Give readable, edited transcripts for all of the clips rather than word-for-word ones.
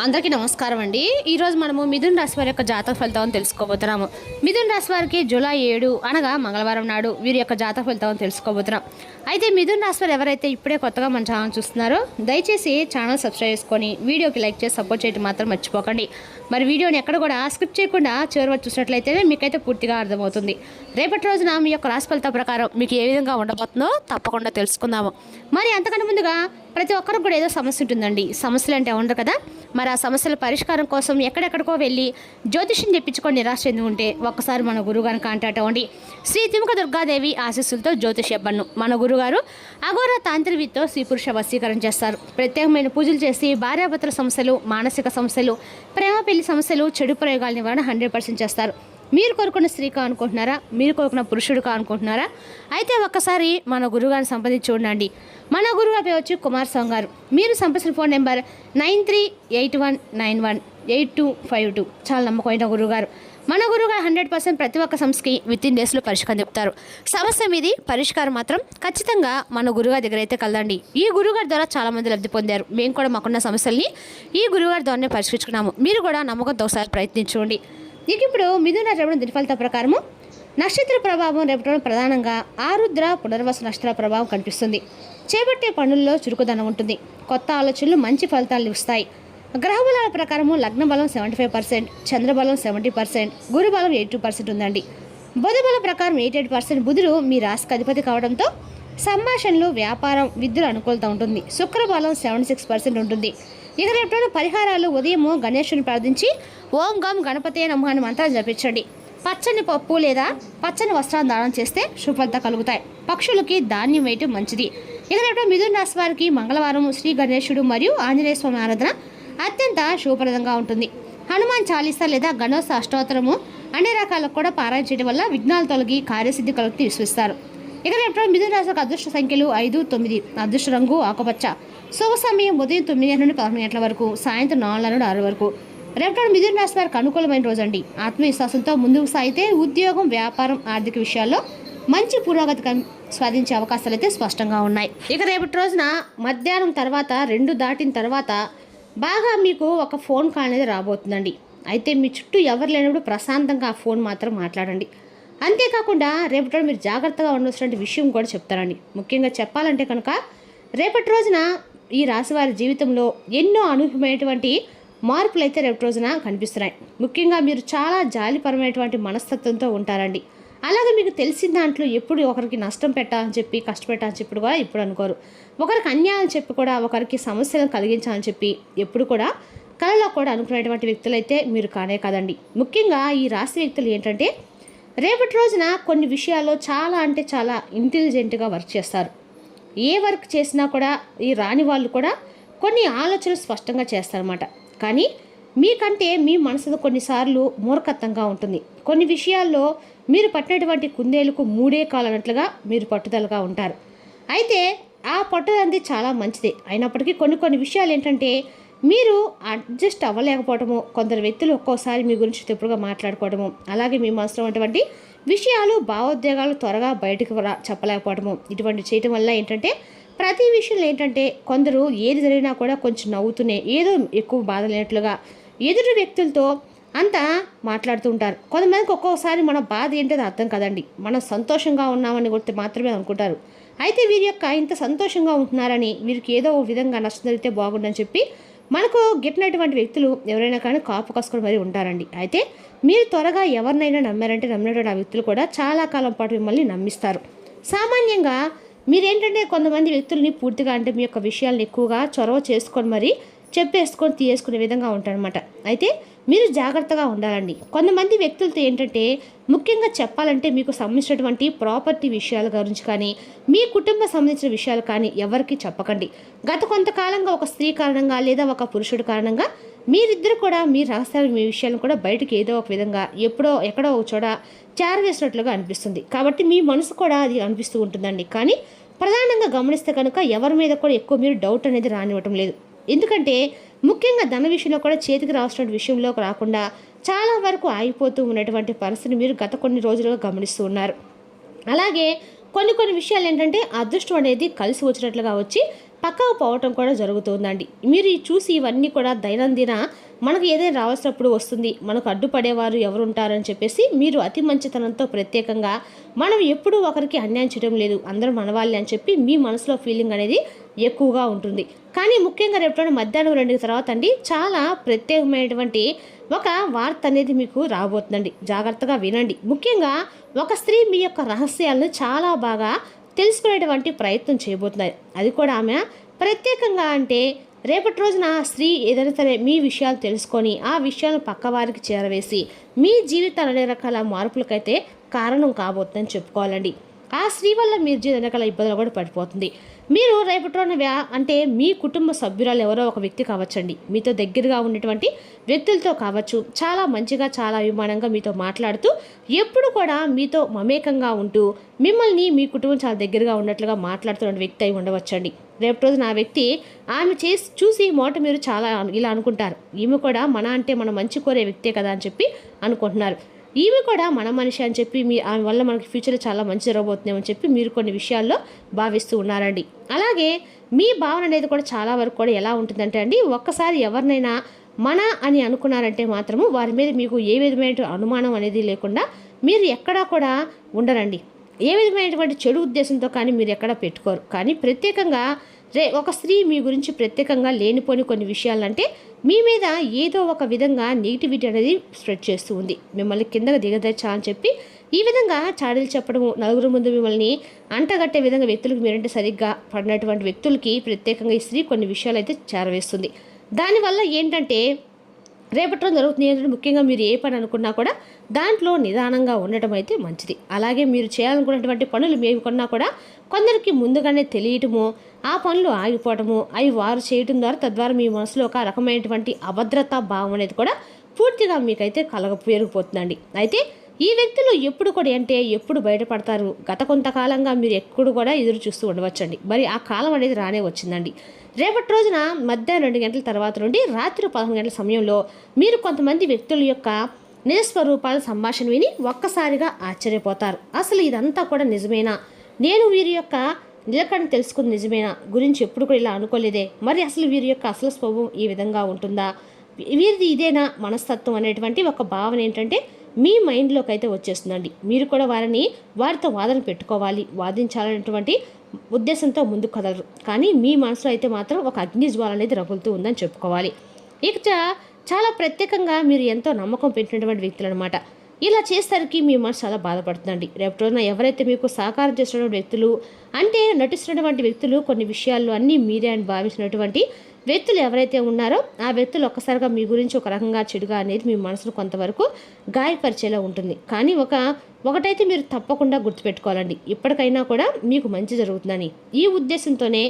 అందరికీ నమస్కారం అండి. ఈరోజు మనము మిథున్ రాశి వారి యొక్క జాతక ఫలితాలను తెలుసుకోబోతున్నాము. మిథున్ రాశి వారికి జూలై 7 అనగా మంగళవారం నాడు వీరి యొక్క జాతక ఫలితాలను తెలుసుకోబోతున్నాం. అయితే మిథున్ రాశి వారు ఎవరైతే ఇప్పుడే కొత్తగా మన ఛానల్ చూస్తున్నారో దయచేసి ఛానల్ సబ్స్క్రైబ్ చేసుకొని వీడియోకి లైక్ చేసి సపోర్ట్ చేయడం మాత్రం మర్చిపోకండి. మరి వీడియోని ఎక్కడ కూడా స్కిప్ చేయకుండా చివరి వరకు చూసినట్లయితేనే మీకైతే పూర్తిగా అర్థమవుతుంది. రేపటి రోజున మీ యొక్క రాశి ఫలితాల ప్రకారం మీకు ఏ విధంగా ఉండబోతుందో తప్పకుండా తెలుసుకుందాము. మరి అంతకన్నా ముందుగా ప్రతి ఒక్కరికి కూడా ఏదో సమస్య ఉంటుందండి. సమస్యలు అంటే ఉండరు కదా. మరి ఆ సమస్యల పరిష్కారం కోసం ఎక్కడెక్కడికో వెళ్ళి జ్యోతిష్యం తెప్పించుకొని నిరాశ చెంది ఉంటే ఒక్కసారి మన గురుగారిని కాంటాక్ట్ అవ్వండి. శ్రీ తిముక దుర్గాదేవి ఆశీస్సులతో జ్యోతిష ఇవ్వను మన గురుగారు అఘోర తాంత్రికతో స్త్రీ పురుష వశీకరణ చేస్తారు. ప్రత్యేకమైన పూజలు చేసి భార్యాభర్తల సమస్యలు, మానసిక సమస్యలు, ప్రేమ పెళ్లి సమస్యలు, చెడు ప్రయోగాల నివారణ 100% చేస్తారు. మీరు కోరుకున్న స్త్రీ కానుకుంటున్నారా, మీరు కోరుకున్న పురుషుడు కానుకుంటున్నారా? అయితే ఒక్కసారి మన గురుగారిని సంప్రదించి చూడండి. మన గురుగారి పేరు వచ్చి కుమారస్వామి గారు. మీరు సంప్రదించిన ఫోన్ నెంబర్ 9381918252. చాలా నమ్మకమైన గురుగారు. మన గురుగారు 100% ప్రతి ఒక్క సమస్యకి వితిన్ డేస్లో పరిష్కారం చెప్తారు. సమస్య మీది పరిష్కారం మాత్రం ఖచ్చితంగా మన గురుగారి దగ్గర అయితే కలదండి. ఈ గురుగారి ద్వారా చాలా మంది లబ్ధి పొందారు. మేము కూడా మాకున్న సమస్యల్ని ఈ గురుగారి ద్వారానే పరిష్కరించుకున్నాము. మీరు కూడా నమ్మకంతో ఒకసారి ప్రయత్నించుకోండి. ఇక ఇప్పుడు మిథున రాశి దినఫలిత ప్రకారము నక్షత్ర ప్రభావం రేపటి ప్రధానంగా ఆరుద్ర పునర్వసు నక్షత్ర ప్రభావం కనిపిస్తుంది. చేపట్టే పనుల్లో చురుకుదనం ఉంటుంది. కొత్త ఆలోచనలు మంచి ఫలితాలు ఇస్తాయి. గ్రహబలాల ప్రకారము లగ్న బలం 75%, చంద్రబలం 70%, గురుబలం 82% ఉందండి. బుధ బలం ప్రకారం 88%. బుధుడు మీ రాశికి అధిపతి కావడంతో సంభాషణలు, వ్యాపారం, విద్యుత్ అనుకూలత ఉంటుంది. శుక్రబలం 76% ఉంటుంది. ఇక రేపు పరిహారాలు ఉదయము గణేశుని ప్రార్థించి ఓం గం గణపతే నమః అని మంత్రాలు జపించండి. పచ్చని పప్పు లేదా పచ్చని వస్త్రాలు దానం చేస్తే శుభఫలితాలు కలుగుతాయి. పక్షులకి ధాన్యం వేయటం మంచిది. ఇక రేపు మిథున రాశి వారికి మంగళవారం శ్రీ గణేశుడు మరియు ఆంజనేయ స్వామి ఆరాధన అత్యంత శుభప్రదంగా ఉంటుంది. హనుమాన్ చాలీసా లేదా గణోత్స అష్టోత్తరము అన్ని రకాలకు కూడా పారాయణ చేయడం వల్ల విఘ్నాలు తొలగి కార్యసిద్ధి కలుగుతూ విశ్వసిస్తారు. ఇక రేపు మిథున రాశి అదృష్ట సంఖ్యలు 5, 9. అదృష్ట రంగు ఆకుపచ్చ. శుభ సమయం ఉదయం 9 నుండి 11 గంటల వరకు, సాయంత్రం 4 నుండి 6 వరకు. రేపు మిథున రాశి వారికి అనుకూలమైన రోజు అండి. ఆత్మవిశ్వాసంతో ముందుకు సాగితే ఉద్యోగం, వ్యాపారం, ఆర్థిక విషయాల్లో మంచి పురోగతి సాధించే అవకాశాలు అయితే స్పష్టంగా ఉన్నాయి. ఇక రేపటి రోజున మధ్యాహ్నం తర్వాత 2 దాటిన తర్వాత బాగా మీకు ఒక ఫోన్ కాల్ అనేది రాబోతుందండి. అయితే మీ చుట్టూ ఎవరు లేనప్పుడు ప్రశాంతంగా ఆ ఫోన్ మాత్రం మాట్లాడండి. అంతేకాకుండా రేపటి మీరు జాగ్రత్తగా ఉండవలసిన విషయం కూడా చెప్తారండి. ముఖ్యంగా చెప్పాలంటే కనుక రేపటి రోజున ఈ రాశి వారి జీవితంలో ఎన్నో అనూహ్యమైనటువంటి మార్పులు అయితే రేపటి రోజున కనిపిస్తున్నాయి. ముఖ్యంగా మీరు చాలా జాలిపరమైనటువంటి మనస్తత్వంతో ఉంటారండి. అలాగే మీకు తెలిసిన దాంట్లో ఎప్పుడు ఒకరికి నష్టం పెట్టాలని చెప్పి, కష్టపెట్టాలని చెప్పి కూడా ఎప్పుడు అనుకోరు. ఒకరికి అన్యాయం చెప్పి కూడా ఒకరికి సమస్యలను కలిగించాలని చెప్పి ఎప్పుడు కూడా కళలో కూడా అనుకునేటువంటి వ్యక్తులు అయితే మీరు కానే కాదండి. ముఖ్యంగా ఈ రాశి వ్యక్తులు ఏంటంటే రేపటి రోజున కొన్ని విషయాల్లో చాలా అంటే చాలా ఇంటెలిజెంట్గా వర్క్ చేస్తారు. ఏ వర్క్ చేసినా కూడా ఈ రాని వాళ్ళు కూడా కొన్ని ఆలోచనలు స్పష్టంగా చేస్తారన్నమాట. కానీ మీకంటే మీ మనసులో కొన్నిసార్లు మూర్ఖత్వంగా ఉంటుంది. కొన్ని విషయాల్లో మీరు పట్టినటువంటి కుందేలకు 3 కాలన్నట్లుగా మీరు పట్టుదలగా ఉంటారు. అయితే ఆ పట్టుదల అనేది చాలా మంచిదే. అయినప్పటికీ కొన్ని విషయాలు ఏంటంటే మీరు అడ్జస్ట్ అవ్వలేకపోవడము, కొందరు వ్యక్తులు ఒక్కోసారి మీ గురించి తప్పుడుగా మాట్లాడుకోవడము, అలాగే మీ మనసులో ఉన్నటువంటి విషయాలు, భావోద్వేగాలు త్వరగా బయటకు చెప్పలేకపోవడము, ఇటువంటి చేయటం వల్ల ఏంటంటే ప్రతి విషయంలో ఏంటంటే కొందరు ఏది జరిగినా కూడా కొంచెం నవ్వుతూనే ఏదో ఎక్కువ బాధ లేనట్లుగా ఎదుటి వ్యక్తులతో అంతా మాట్లాడుతూ ఉంటారు. కొంతమందికి ఒక్కొక్కసారి మన బాధ ఏంటో అర్థం కదండి. మనం సంతోషంగా ఉన్నామని గుర్తు మాత్రమే అనుకుంటారు. అయితే వీరి యొక్క ఇంత సంతోషంగా ఉంటున్నారని వీరికి ఏదో ఒక విధంగా నష్టం జరిగితే బాగుండని చెప్పి మనకు గిట్టినటువంటి వ్యక్తులు ఎవరైనా కానీ కాపు కాసుకొని మరీ ఉంటారండి. అయితే మీరు త్వరగా ఎవరినైనా నమ్మారంటే నమ్మినటువంటి ఆ వ్యక్తులు కూడా చాలా కాలం పాటు మిమ్మల్ని నమ్మిస్తారు. సామాన్యంగా మీరేంటంటే కొంతమంది వ్యక్తుల్ని పూర్తిగా అంటే మీ యొక్క విషయాలను ఎక్కువగా చొరవ చేసుకొని మరీ చెప్పేసుకొని తీసుకునే విధంగా ఉంటారనమాట. అయితే మీరు జాగ్రత్తగా ఉండాలండి. కొంతమంది వ్యక్తులతో ఏంటంటే ముఖ్యంగా చెప్పాలంటే మీకు సంబంధించినటువంటి ప్రాపర్టీ విషయాల గురించి కానీ, మీ కుటుంబ సంబంధించిన విషయాలు కానీ ఎవరికి చెప్పకండి. గత కొంతకాలంగా ఒక స్త్రీ కారణంగా లేదా ఒక పురుషుడు కారణంగా మీరిద్దరు కూడా మీ రహస్యాలు, మీ విషయాలను కూడా బయటకు ఏదో ఒక విధంగా ఎక్కడో ఒక చోట చేరవేసినట్లుగా అనిపిస్తుంది. కాబట్టి మీ మనసు కూడా అది అనిపిస్తూ ఉంటుందండి. కానీ ప్రధానంగా గమనిస్తే కనుక ఎవరి మీద కూడా ఎక్కువ మీరు డౌట్ అనేది రానివ్వటం లేదు. ఎందుకంటే ముఖ్యంగా ధన విషయంలో కూడా చేతికి రావాల్సిన విషయంలోకి రాకుండా చాలా వరకు ఆగిపోతూ ఉన్నటువంటి పరిస్థితిని మీరు గత కొన్ని రోజులుగా గమనిస్తూ ఉన్నారు. అలాగే కొన్ని విషయాలు ఏంటంటే అదృష్టం అనేది కలిసి వచ్చినట్లుగా వచ్చి పక్కకు పోవటం కూడా జరుగుతుందండి. మీరు చూసి ఇవన్నీ కూడా దైనందిన మనకు ఏదైనా రావాల్సినప్పుడు వస్తుంది, మనకు అడ్డుపడేవారు ఎవరు ఉంటారని చెప్పేసి మీరు అతి మంచితనంతో ప్రత్యేకంగా మనం ఎప్పుడూ ఒకరికి అన్యాయం చేయడం లేదు, అందరూ మనవాళ్ళే అని చెప్పి మీ మనసులో ఫీలింగ్ అనేది ఎక్కువగా ఉంటుంది. కానీ ముఖ్యంగా రేపు మధ్యాహ్నం 2 తర్వాత అండి చాలా ప్రత్యేకమైనటువంటి ఒక వార్త అనేది మీకు రాబోతుందండి. జాగ్రత్తగా వినండి. ముఖ్యంగా ఒక స్త్రీ మీ యొక్క రహస్యాలను చాలా బాగా తెలుసుకునేటువంటి ప్రయత్నం చేయబోతున్నారు. అది కూడా ఆమె ప్రత్యేకంగా అంటే రేపటి రోజున ఆ స్త్రీ ఏదైనా సరే మీ విషయాలు తెలుసుకొని ఆ విషయాలను పక్కవారికి చేరవేసి మీ జీవితాలు అనే రకాల మార్పులకైతే కారణం కాబోతుందని చెప్పుకోవాలండి. ఆ స్త్రీ వల్ల మీరు జీవిత రకాల ఇబ్బందులు కూడా పడిపోతుంది. మీరు రేపటి రోజున అంటే మీ కుటుంబ సభ్యురాలు ఎవరో ఒక వ్యక్తి కావచ్చండి, మీతో దగ్గరగా ఉన్నటువంటి వ్యక్తులతో కావచ్చు, చాలా మంచిగా చాలా అభిమానంగా మీతో మాట్లాడుతూ ఎప్పుడు కూడా మీతో మమేకంగా ఉంటూ మిమ్మల్ని మీ కుటుంబం చాలా దగ్గరగా ఉన్నట్లుగా మాట్లాడుతున్న వ్యక్తి అయి ఉండవచ్చండి. రేపటి రోజున ఆ వ్యక్తి ఆమె చూసి మోట మీరు చాలా ఇలా అనుకుంటారు, ఈమె కూడా మన మంచి కోరే వ్యక్తే కదా అని చెప్పి అనుకుంటున్నారు. ఈమె కూడా మన మనిషి అని చెప్పి ఆమె వల్ల మనకి ఫ్యూచర్లో చాలా మంచి జరగబోతుందేమని చెప్పి మీరు కొన్ని విషయాల్లో భావిస్తూ ఉన్నారండి. అలాగే మీ భావన అనేది కూడా చాలా వరకు కూడా ఎలా ఉంటుందంటే అండి, ఒక్కసారి ఎవరినైనా మన అని అనుకున్నారంటే మాత్రము వారి మీద మీకు ఏ విధమైన అనుమానం అనేది లేకుండా మీరు ఎక్కడా కూడా ఉండరండి. ఏ విధమైనటువంటి చెడు ఉద్దేశంతో కానీ మీరు ఎక్కడా పెట్టుకోరు. కానీ ప్రత్యేకంగా ఒక స్త్రీ మీ గురించి ప్రత్యేకంగా లేనిపోని కొన్ని విషయాలంటే మీ మీద ఏదో ఒక విధంగా నెగిటివిటీ అనేది స్ప్రెడ్ చేస్తూ ఉంది, మిమ్మల్ని కిందగా దిగదర్చాలని చెప్పి ఈ విధంగా చాడీలు చెప్పడము, నలుగురు ముందు మిమ్మల్ని అంటగట్టే విధంగా వ్యక్తులకు మీరంటే సరిగ్గా పడినటువంటి వ్యక్తులకి ప్రత్యేకంగా ఈ స్త్రీ కొన్ని విషయాలు అయితే చేరవేస్తుంది. దానివల్ల ఏంటంటే రేపటి రోజు జరుగుతుంది ఏంటంటే ముఖ్యంగా మీరు ఏ పని అనుకున్నా కూడా దాంట్లో నిదానంగా ఉండటం అయితే మంచిది. అలాగే మీరు చేయాలనుకున్నటువంటి పనులు మేము కొన్నా కూడా కొందరికి ముందుగానే తెలియటము, ఆ పనులు ఆగిపోవటము, అవి వారు చేయటం ద్వారా తద్వారా మీ మనసులో ఒక రకమైనటువంటి అభద్రతా భావం అనేది కూడా పూర్తిగా మీకైతే పెరిగిపోతుందండి. అయితే ఈ వ్యక్తులు ఎప్పుడు కూడా అంటే ఎప్పుడు బయటపడతారు, గత కొంతకాలంగా మీరు ఎప్పుడు కూడా ఎదురు చూస్తూ ఉండవచ్చండి. మరి ఆ కాలం అనేది రానే వచ్చిందండి. రేపటి రోజున మధ్యాహ్నం 2 గంటల తర్వాత నుండి రాత్రి 11 గంటల సమయంలో మీరు కొంతమంది వ్యక్తుల యొక్క నిజస్వరూపాల సంభాషణ విని ఒక్కసారిగా ఆశ్చర్యపోతారు. అసలు ఇదంతా కూడా నిజమేనా, నేను వీరి యొక్క నిలకడ తెలుసుకుని నిజమేనా, గురించి ఎప్పుడు కూడా ఇలా అనుకోలేదే, మరి అసలు వీరి యొక్క అసలు స్వభావం ఈ విధంగా ఉంటుందా, వీరిది ఇదేనా మనస్తత్వం అనేటువంటి ఒక భావన ఏంటంటే మీ మైండ్లోకి అయితే వచ్చేస్తుందండి. మీరు కూడా వారితో వాదన పెట్టుకోవాలి, వాదించాలనేటువంటి ఉద్దేశంతో ముందుకు కదలరు. కానీ మీ మనసులో అయితే మాత్రం ఒక అగ్ని జ్వాల అనేది రగులుతూ ఉందని చెప్పుకోవాలి. ఇక చాలా ప్రత్యేకంగా మీరు ఎంతో నమ్మకం పెట్టినటువంటి వ్యక్తులు అనమాట. ఇలా చేసేసరికి మీ మనసు చాలా బాధపడుతుందండి. రేపటి రోజున ఎవరైతే మీకు సహకారం చేస్తున్నటువంటి వ్యక్తులు అంటే నటిస్తున్నటువంటి వ్యక్తులు కొన్ని విషయాల్లో అన్నీ మీరే అని భావించినటువంటి వ్యక్తులు ఎవరైతే ఉన్నారో ఆ వ్యక్తులు ఒక్కసారిగా మీ గురించి ఒక రకంగా చెడుగా అనేది మీ మనసును కొంతవరకు గాయపరిచేలా ఉంటుంది. కానీ ఒకటైతే మీరు తప్పకుండా గుర్తుపెట్టుకోవాలండి, ఇప్పటికైనా కూడా మీకు మంచి జరుగుతుందని ఈ ఉద్దేశంతోనే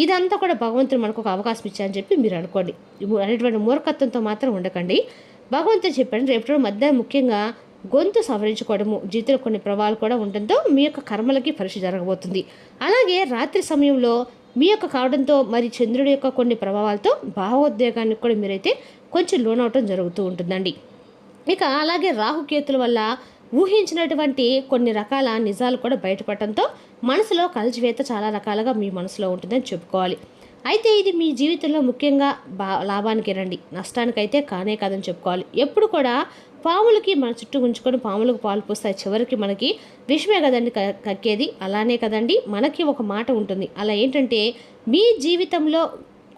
ఇదంతా కూడా భగవంతుడు మనకు ఒక అవకాశం ఇచ్చారని చెప్పి మీరు అనుకోండి. అనేటువంటి మూర్ఖత్వంతో మాత్రం ఉండకండి. భగవంతుడు చెప్పండి రేపటి మధ్య ముఖ్యంగా గొంతు సవరించుకోవడము, జీవితంలో కొన్ని ప్రభావాలు కూడా ఉండడంతో మీ యొక్క కర్మలకి పరీక్ష జరగబోతుంది. అలాగే రాత్రి సమయంలో మీ యొక్క కావడంతో మరి చంద్రుడి యొక్క కొన్ని ప్రభావాలతో భావోద్వేగానికి కూడా మీరైతే కొంచెం లోనవటం జరుగుతూ ఉంటుందండి. ఇక అలాగే రాహుకేతుల వల్ల ఊహించినటువంటి కొన్ని రకాల నిజాలు కూడా బయటపడటంతో మనసులో కలిసివేత చాలా రకాలుగా మీ మనసులో ఉంటుందని చెప్పుకోవాలి. అయితే ఇది మీ జీవితంలో ముఖ్యంగా లాభానికి రండి, నష్టానికైతే కానే కాదని చెప్పుకోవాలి. ఎప్పుడు కూడా పాములకి మన చుట్టూ ఉంచుకొని పాములకు పాలు పోస్తాయి, చివరికి మనకి విషమే కదండి కక్కేది. అలానే కదండి మనకి ఒక మాట ఉంటుంది, అలా ఏంటంటే మీ జీవితంలో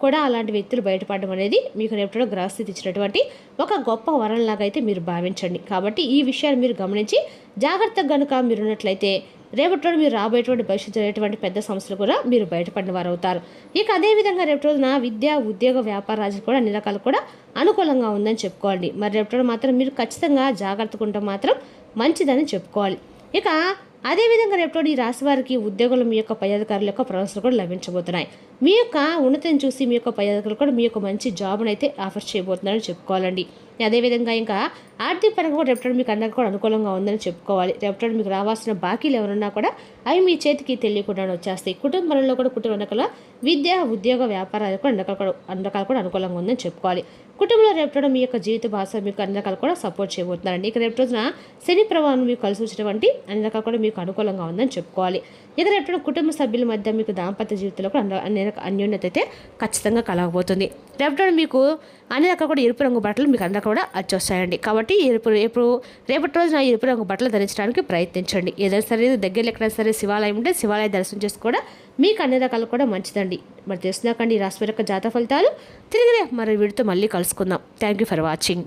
కూడా అలాంటి వ్యక్తులు బయటపడడం అనేది మీకు రేపటిలో గ్రహస్థితి ఇచ్చినటువంటి ఒక గొప్ప వరంలాగా అయితే మీరు భావించండి. కాబట్టి ఈ విషయాన్ని మీరు గమనించి జాగ్రత్తగా కనుక మీరు ఉన్నట్లయితే రేపటి రోజు మీరు రాబోయేటువంటి భవిష్యత్తు జరిగేటువంటి పెద్ద సమస్యలు కూడా మీరు బయటపడిన వారు అవుతారు. ఇక అదేవిధంగా రేపటి రోజున విద్య, ఉద్యోగ, వ్యాపార రాజులు కూడా అన్ని రకాలు కూడా అనుకూలంగా ఉందని చెప్పుకోండి. మరి రేపటి రోజు మాత్రం మీరు ఖచ్చితంగా జాగ్రత్తగా ఉంటే మాత్రం మంచిదని చెప్పుకోవాలి. ఇక అదేవిధంగా రేపటి ఈ రాశి వారికి ఉద్యోగులు మీ యొక్క పై అధికారుల యొక్క ప్రశంసలు కూడా లభించబోతున్నాయి. మీ యొక్క ఉన్నతిని చూసి మీ యొక్క పై అధికారులు కూడా మీ యొక్క మంచి జాబ్ని అయితే ఆఫర్ చేయబోతున్నారని చెప్పుకోవాలండి. అదేవిధంగా ఇంకా ఆర్థిక పరంగా కూడా రేపటి మీకు అందరికీ కూడా అనుకూలంగా ఉందని చెప్పుకోవాలి. రేపటి మీకు రావాల్సిన బాకీలు ఎవరున్నా కూడా అవి మీ చేతికి తెలియకుండా వచ్చేస్తాయి. కుటుంబంలో కూడా కుటుంబ రకాల విద్య, ఉద్యోగ, వ్యాపారాలు కూడా అన్ని రకాలు కూడా అనుకూలంగా ఉందని చెప్పుకోవాలి. కుటుంబంలో రేపటి మీ యొక్క జీవిత భాష మీకు అన్ని రకాలు కూడా సపోర్ట్ చేయబోతున్నారండి. ఇక రేపు రోజున శని ప్రభావం మీకు కలిసి వచ్చినటువంటి అన్ని రకాలు కూడా మీకు అనుకూలంగా ఉందని చెప్పుకోవాలి. ఇక రేపటి కుటుంబ సభ్యుల మధ్య మీకు దాంపత్య జీవితంలో కూడా అన్ని రకాల యొక్క అన్యోన్యత అయితే ఖచ్చితంగా కలగబోతుంది. రేపటి మీకు అన్ని రకాల కూడా ఎరుపు రంగు బట్టలు మీకు అందరూ కూడా వచ్చేస్తాయండి. కాబట్టి రేపటి రోజున ఎరుపు రంగు బట్టలు ధరించడానికి ప్రయత్నించండి. ఏదైనా సరే దగ్గరలో ఎక్కడైనా సరే శివాలయం ఉంటే శివాలయ దర్శనం చేసుకోవడం మీకు అన్ని రకాలు కూడా మంచిదండి. మరి తెలుసునాకండి ఈ రాశి యొక్క జాతక ఫలితాలు. తిరిగి మరి వీడితో మళ్ళీ కలుసుకుందాం. Thank you for watching.